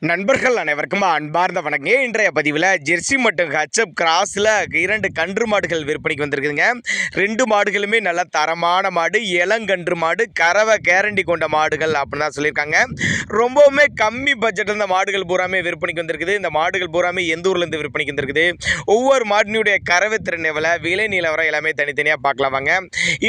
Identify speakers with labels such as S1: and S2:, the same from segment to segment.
S1: நண்பர்கள் அனைவருக்கும் அன்பார்ந்த வணக்கங்க. இன்றைய பதிவில் ஜெர்சி மற்றும் ஹச்எப் கிராஸில் 2 கன்று மாடுகள் விற்பனைக்கு வந்திருக்குதுங்க. 2 மாடுகளுமே நல்ல தரமான மாடு, இளங்கன்று மாடு, கறவை கேரண்டி கொண்ட மாடுகள் அப்படின்னு தான் சொல்லியிருக்காங்க. ரொம்பவுமே கம்மி பட்ஜெட்டில் இந்த மாடுகள் பூராமே விற்பனைக்கு வந்திருக்குது. இந்த மாடுகள் பூராமே எந்த ஊர்லேருந்து விற்பனைக்கு வந்திருக்குது, ஒவ்வொரு மாடினுடைய கறவை திறன் எவ்வளோ, விலை நிலவரம் எல்லாமே தனித்தனியாக பார்க்கலாம் வாங்க.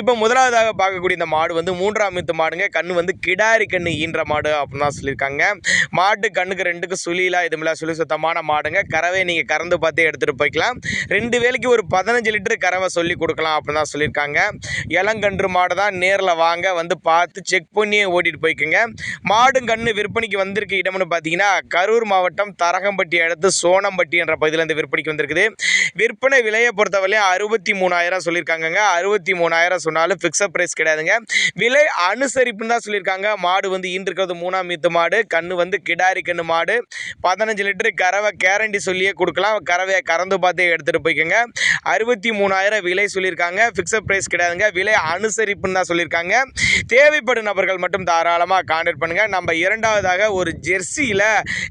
S1: இப்போ முதலாவதாக பார்க்கக்கூடிய இந்த மாடு வந்து 3ஆம் ஈத்து மாடுங்க. கண்ணு வந்து கிடாரி கண்ணு ஈன்ற மாடு அப்படின்னு தான் சொல்லியிருக்காங்க. மாட்டு கண்ணுக்கு 2க்கு சுழிலாம் இதுமில்ல, சுழி சுத்தமான மாடுங்க. கறவை நீங்கள் கறந்து பார்த்தே எடுத்துகிட்டு போய்க்கலாம். 2 வேலைக்கு ஒரு 15 லிட்டரு கறவை சொல்லி கொடுக்கலாம் அப்படின்னு தான் சொல்லியிருக்காங்க. இளங்கன்று மாடு தான், நேரில் வாங்க வந்து பார்த்து செக் பண்ணி ஓட்டிகிட்டு போய்க்குங்க. மாடும் கன்று விற்பனைக்கு வந்திருக்க இடம்னு பார்த்தீங்கன்னா கரூர் மாவட்டம் தரகம்பட்டி அடுத்து சோனம்பட்டி என்ற பகுதியில் இந்த விற்பனைக்கு வந்திருக்குது. விற்பனை விலையை பொறுத்தவரையும் 63,000 சொல்லியிருக்காங்க. 63,000 சொன்னாலும் ஃபிக்ஸட் ப்ரைஸ் கிடையாதுங்க. விலை அனுசரிப்புன்னு தான் சொல்லியிருக்காங்க. மாடு வந்து ஈன்றிருக்கிறது 3ஆம் ஈத்து மாடு. கன்று வந்து கிடாரி கன்று மாடு. 15 லிட்டரு கறவை கேரண்டி சொல்லியே கொடுக்கலாம். கறவையை கறந்து பார்த்தே எடுத்துகிட்டு போய்க்கோங்க. 63,000 விலை சொல்லியிருக்காங்க. ஃபிக்ஸட் ப்ரைஸ் கிடையாதுங்க. விலை அனுசரிப்புன்னு தான் சொல்லியிருக்காங்க. தேவைப்படும் நபர்கள் மட்டும் தாராளமாக கான்டாக்ட் பண்ணுங்கள். நம்ம இரண்டாவதாக ஒரு ஜெர்சியில்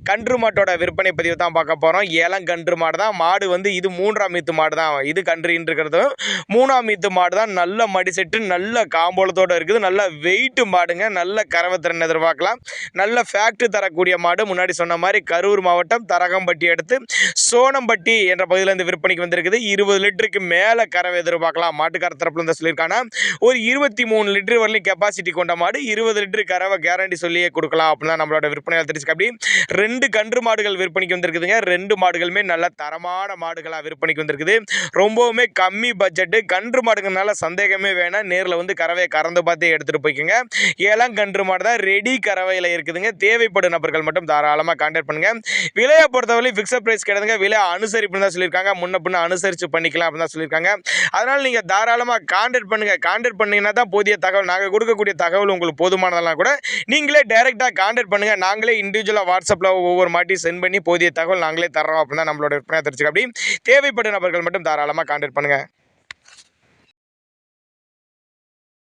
S1: கன்று மாட்டோட விற்பனை பதிவு தான் பார்க்க போகிறோம். இளங்கன்று மாடு தான். மாடு வந்து இது 3ஆம் ஈத்து மாடு தான். இது கன்று இருக்கிறது 3ஆம் ஈத்து மாடு தான். நல்ல மடி செட்டு, நல்ல காம்போலத்தோடு இருக்குது. நல்ல வெயிட்டு மாடுங்க. நல்ல கறவை திறன் எதிர்பார்க்கலாம். நல்ல ஃபேக்ட் தரக்கூடிய மாடு. முன்னாடி சொன்ன மாதிரி கரூர் மாவட்டம் தரகம்பட்டி அடுத்து சோனம்பட்டி என்ற பகுதியில் விற்பனைக்கு வந்திருக்குது. 20 லிட்டருக்கு மேலே கறவை எதிர்பார்க்கலாம். மாட்டுக்கார தரப்புல இருந்து சொல்லியிருக்காங்க. ஒரு 23 லிட்டர் வரலையும் கெப்பாசிட்டி கொண்ட மாடு. 20 லிட்டரு கறவை கேரண்டி சொல்லியே கொடுக்கலாம் அப்படின்னா நம்மளோட விற்பனையால் தெரிஞ்சுக்க. அப்படி 2 கன்று மாடுகள் விற்பனைக்கு வந்திருக்குதுங்க. 2 மாடுகளுமே நல்ல தரமான மாடுகளாக விற்பனைக்கு வந்திருக்குது. ரொம்பவுமே கம்மி பட்ஜெட்டு. கன்று மாடுகள்னால சந்தேகமே வேணாம். நேரில் வந்து கறவையை கறந்து பார்த்தே எடுத்துகிட்டு போய்க்குங்க. இளங்கன்று மாடு தான், ரெடி கறவையில் இருக்குதுங்க. தேவைப்படும் நபர்கள் மட்டும் தாராளமாக கான்டாக்ட் பண்ணுங்க. விலையை பொறுத்தவரை ஃபிக்ஸட் பிரைஸ் கிடையாதுங்க. விலை அனுசரிப்புன்னு தான் சொல்லியிருக்காங்க. முன்ன பின்ன அனுசரித்து பண்ணிக்கலாம் அப்படின்னு தான் சொல்லியிருக்காங்க. அதனால் நீங்கள் தாராளமாக கான்டாக்ட் பண்ணுங்கள். கான்டாக்ட் பண்ணிங்கன்னா தான் போதிய தகவல், நாங்கள் கொடுக்கக்கூடிய தகவல் உங்களுக்கு போதுமானதெல்லாம் கூட நீங்களே டைரெக்டாக கான்டாக்ட் பண்ணுங்கள். நாங்களே இண்டிவிஜுவலாக வாட்ஸ்அப்பில் ஒவ்வொரு மாட்டியும் சென்ட் பண்ணி போதிய தகவல் நாங்களே தர்றோம் அப்படின்னு தான் நம்மளோட விற்பனை தெரிஞ்சுக்க. அப்படி தேவைப்படும் நபர்கள் மட்டும் தாராளமாக கான்டாக்ட் பண்ணுங்கள்.